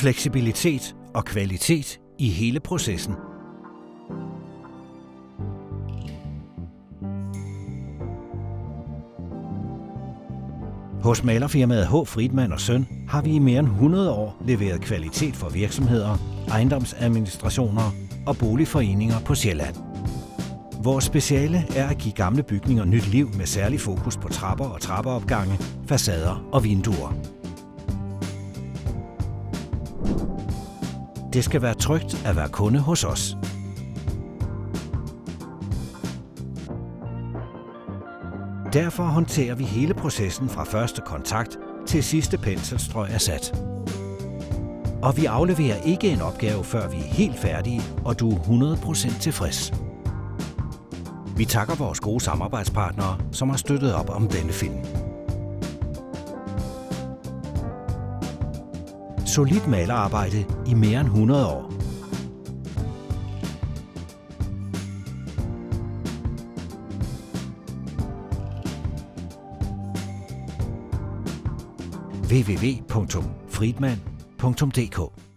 fleksibilitet og kvalitet i hele processen. Hos malerfirmaet H. Friedmann & Søn har vi i mere end 100 år leveret kvalitet for virksomheder, ejendomsadministrationer og boligforeninger på Sjælland. Vores speciale er at give gamle bygninger nyt liv med særlig fokus på trapper og trappeopgange, facader og vinduer. Det skal være trygt at være kunde hos os. Derfor håndterer vi hele processen fra første kontakt til sidste penselstrøg er sat. Og vi afleverer ikke en opgave, før vi er helt færdige, og du er 100% tilfreds. Vi takker vores gode samarbejdspartnere, som har støttet op om denne film. Solidt malerarbejde i mere end 100 år. www.friedman.dk